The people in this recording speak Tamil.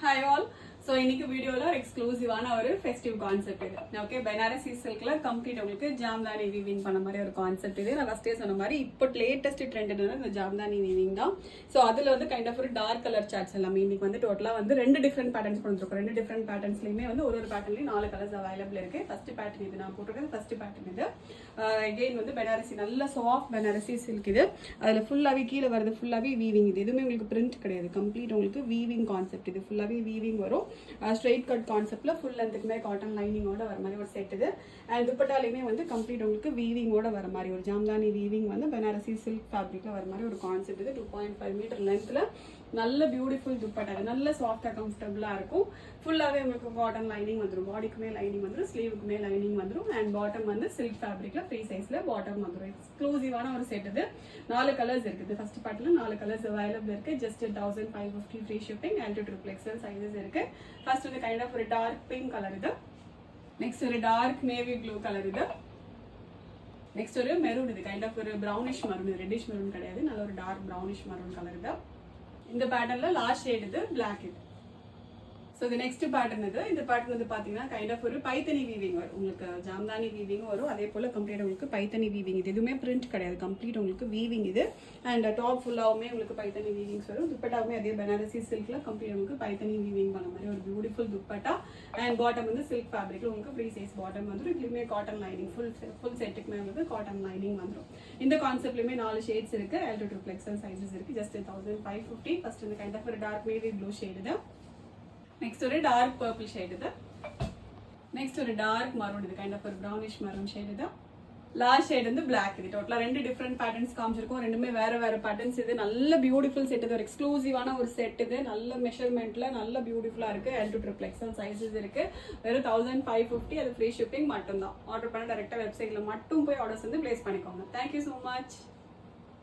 Hi all. So இன்னைக்கு வீடியோல ஒரு எக்ஸ்க்ளூசிவான ஒரு ஃபெஸ்டிவ் கான்செப்ட் இது. ஓகே, பனாரசி சில்க்ல கம்ப்ளீட் உங்களுக்கு ஜாம்தானி வீவிங் பண்ண மாதிரி ஒரு கான்செப்ட் இது. நான் ஃபர்ஸ்டே சொன்ன மாதிரி இப்போ லேட்டஸ்ட் ட்ரெண்ட் என்னன்னா இந்த ஜாம்தானி வீவிங் தான். ஸோ அதுல வந்து கைண்ட் ஆஃப் ஒரு டார்க் கலர் சார்ட்ஸ் எல்லாமே இன்னைக்கு வந்து டோட்டலா வந்து ரெண்டு டிஃப்ரெண்ட் பேட்டர்ன்ஸ் கொடுத்துருக்கோம். ரெண்டு டிஃப்ரெண்ட் பேட்டர்ன்ஸ்லயுமே வந்து ஒரு பேட்டர்ன்லயும் 4 கலர்ஸ் அவைலபிள் இருக்கு. ஃபர்ஸ்ட் பேட்டர்ன் இது நான் போட்டிருக்கேன். ஃபர்ஸ்ட் பேட்டர்ன் இது அகெயின் வந்து பனாரசி நல்ல சாஃப்ட் பனாரசி சில்க் இது. அதுல ஃபுல்லாவே கீழே வருது ஃபுல்லாவே வீவிங். இது எதுவுமே உங்களுக்கு பிரிண்ட் கிடையாது, கம்ப்ளீட் உங்களுக்கு வீவிங் கான்செப்ட். இது ஃபுல்லாவே வீவிங் வரும். ஸ்ட்ரெயிட் கட் கான்செப்ட்ல ஃபுல் லென்த்துக்குமே காட்டன் லைனிங்கோட வர மாதிரி ஒரு செட் இது. அண்ட் துப்பட்டாலையுமே வந்து கம்ப்ளீட் உங்களுக்கு வீவிங்கோட வர மாதிரி ஒரு ஜாம்தானி வீவிங் வந்து பனாரசி சில்க் ஃபேப்ரிக்ல வர மாதிரி ஒரு கான்செப்ட் இது. 2.5 மீட்டர் லென்த்ல நல்ல பியூட்டிஃபுல் துப்பட்டா, நல்ல சாஃப்டா கம்ஃபர்டபுளா இருக்கும். ஃபுல்லாவே உங்களுக்கு காட்டன் லைனிங் வந்துடும், பாடிக்குமே லைனிங் வந்துடும், ஸ்லீவுக்குமே லைனிங் வந்துடும். அண்ட் பாட்டம் வந்து சில்க் ஃபேப்ரிக்ல ஃப்ரீ சைஸ்ல பாட்டம் வந்துடும். எக்ஸ்க்ளூசிவான ஒரு செட் இது. 4 கலர்ஸ் இருக்குது. ஃபர்ஸ்ட் பார்ட்ல 4 கலர்ஸ் அவைலபிள் இருக்கு. Just 1550 free shipping and XXL sizes இருக்கு. ஃபர்ஸ்ட் வந்து கைண்ட் ஆஃப் ஒரு டார்க் பிங்க் கலர் இது. நெக்ஸ்ட் ஒரு டார்க் நேவி ப்ளூ கலர் இது. நெக்ஸ்ட் ஒரு மெரூன் இது. கைண்ட் ஆஃப் ஒரு ப்ரௌனிஷ் மரூன், ரெட்டிஷ் மரூன் கிடையாது, நல்ல ஒரு டார்க் ப்ரௌனிஷ் மரூன் கலர் இது. இந்த பேட்டர்ன்ல லாஸ்ட் ஷேட் இது பிளாக் இது. ஸோ இது நெக்ஸ்ட் பேட்டர்ன் இது. இந்த பேட்டர்ன் வந்து பாத்தீங்கன்னா கைண்ட் ஆஃப் ஒரு பைத்தனி வீவிங் வரும். உங்களுக்கு ஜாம்தானி வீவிங் வரும், அதே போல கம்ப்ளீட் உங்களுக்கு பைத்தனி வீவிங். இது எதுவுமே பிரிண்ட் கிடையாது, கம்ப்ளீட் உங்களுக்கு வீவிங் இது. அண்ட் டாப் ஃபுல்லாவுமே உங்களுக்கு பைத்தனி வீவிங்ஸ் வரும். துப்பட்டாவுமே அதே பனாரசி சில்க்ல கம்ப்ளீட் உங்களுக்கு பைத்தனி வீவிங் பண்ண மாதிரி ஒரு பியூட்டிஃபுல் துப்பட்டா. அண்ட் பாட்டம் வந்து சில்க் ஃபேப்ரிக்ல உங்களுக்கு ஃப்ரீ சைஸ் பாட்டம் வந்துடும். இதுலயுமே காட்டன் லைனிங் ஃபுல் செட்டுக்குமே வந்து காட்டன் லைனிங் வந்துடும். இந்த கான்செப்ட்லயுமே 4 ஷேட்ஸ் இருக்கு. XXL சைஸஸ் இருக்கு. ஜஸ்ட் 1550. ஃபர்ஸ்ட் வந்து கைண்ட் ஆஃப் ஒரு டார்க் நேவி ப்ளூ ஷேட் இது. நெக்ஸ்ட் ஒரு டார்க் பர்பிள் ஷேட் இது. நெக்ஸ்ட் ஒரு டார்க் மரூன் இது. கைண்ட் ஆஃப் ஒரு ப்ரௌனிஷ் மரூன் ஷேட் இது. லாஸ்ட் ஷேட் வந்து பிளாக் இது. டோட்டலா ரெண்டு டிஃப்ரெண்ட் பேட்டர்ன்ஸ் காமிச்சிருக்கோம். ரெண்டுமே வேற வேற பேட்டர்ன்ஸ் இது. நல்ல பியூட்டிஃபுல் செட் இது. ஒரு எக்ஸ்க்ளூசிவான ஒரு செட் இது. நல்ல மெஷர்மெண்ட்ல நல்ல பியூட்டிஃபுல்லா இருக்கு. XXL சைஸஸ் இருக்கு. வெறும் 1550. அது ஃப்ரீ ஷிப்பிங் மட்டும் தான். ஆர்டர் பண்ண டைரக்டா வெப்சைட்ல மட்டும் போய் ஆர்டர்ஸ் வந்து பிளேஸ் பண்ணிக்கோங்க. Thank you so much.